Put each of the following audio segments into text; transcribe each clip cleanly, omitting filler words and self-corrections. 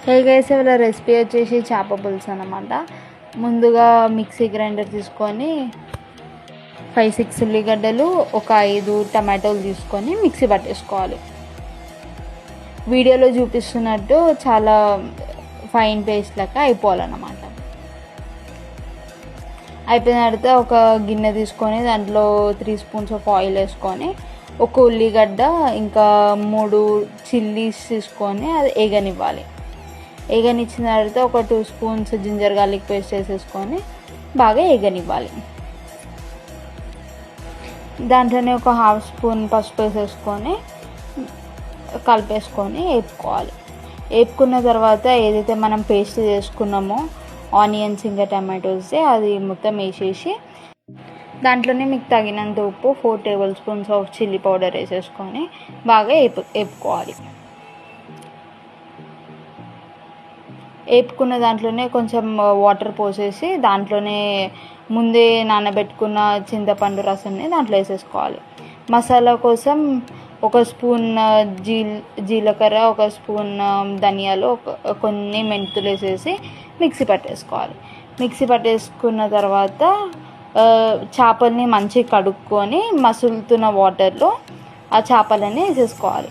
Hey guys, ఇవాళ recipe వచ్చేసి చేప పులుసు అనమాట. ముందుగా మిక్సీ గ్రైండర్ తీసుకొని 5-6 ఉల్లిగడ్డలు, ఒక 5 టమాటోలు తీసుకొని మిక్సీ పట్టేసుకోవాలి. వీడియోలో చూపిస్తున్నట్టు చాలా ఫైన్ పేస్ట్ లెక్క అయిపోవాలన్నమాట. అయిపోయిన తర్వాత ఒక గిన్నె తీసుకొని దాంట్లో 3 స్పూన్స్ ఆఫ్ ఆయిల్ వేసుకొని, ఒక ఉల్లిగడ్డ ఇంకా 3 చిల్లీస్ తీసుకొని అది ఏగనివ్వాలి. ఏగనిచ్చిన తర్వాత ఒక 2 స్పూన్స్ జింజర్ గార్లిక్ పేస్ట్ వేసేసుకొని బాగా ఏగనివ్వాలి. దాంట్లోనే ఒక 1/2 స్పూన్ పసుపు వేసేసుకొని కలిపేసుకొని వేపుకోవాలి. వేపుకున్న తర్వాత ఏదైతే మనం పేస్ట్ చేసుకున్నామో ఆనియన్స్ ఇంకా టమాటోస్ అది మొత్తం వేసేసి దాంట్లోనే మీకు తగినంత ఉప్పు, 4 table spoons of chilli powder వేసేసుకొని బాగా వేపుకోవాలి. వేపుకున్న దాంట్లోనే కొంచెం వాటర్ పోసేసి దాంట్లోనే ముందే నానబెట్టుకున్న చింతపండు రసాన్ని దాంట్లో వేసేసుకోవాలి. మసాలా కోసం ఒక స్పూన్ జీలకర్ర, ఒక స్పూన్ ధనియాలు, కొన్ని మెంతులు వేసేసి మిక్సీ పట్టేసుకోవాలి. మిక్సీ పట్టేసుకున్న తర్వాత చేపల్ని మంచిగా కడుక్కొని మసులుతున్న వాటర్లో ఆ చేపలని వేసేసుకోవాలి.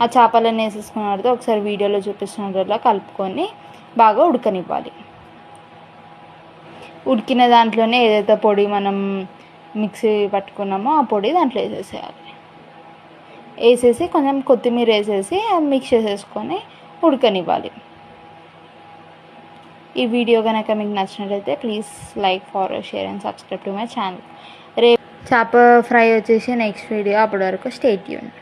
ఆ చేపలన్నీ వేసేసుకున్న తర్వాత ఒకసారి వీడియోలో చూపిస్తున్నట్లా కలుపుకొని బాగా ఉడకనివ్వాలి. ఉడికిన దాంట్లోనే ఏదైతే పొడి మనం మిక్సీ పట్టుకున్నామో ఆ పొడి దాంట్లో వేసేసేయాలి. వేసేసి కొంచెం కొత్తిమీర వేసేసి మిక్స్ చేసేసుకొని ఉడకనివ్వాలి. ఈ వీడియో కనుక మీకు నచ్చినట్లయితే please like, follow, share and subscribe to my channel. రేపు చేప ఫ్రై వచ్చేసి నెక్స్ట్ వీడియో. అప్పటి వరకు స్టే ట్యూన్డ్.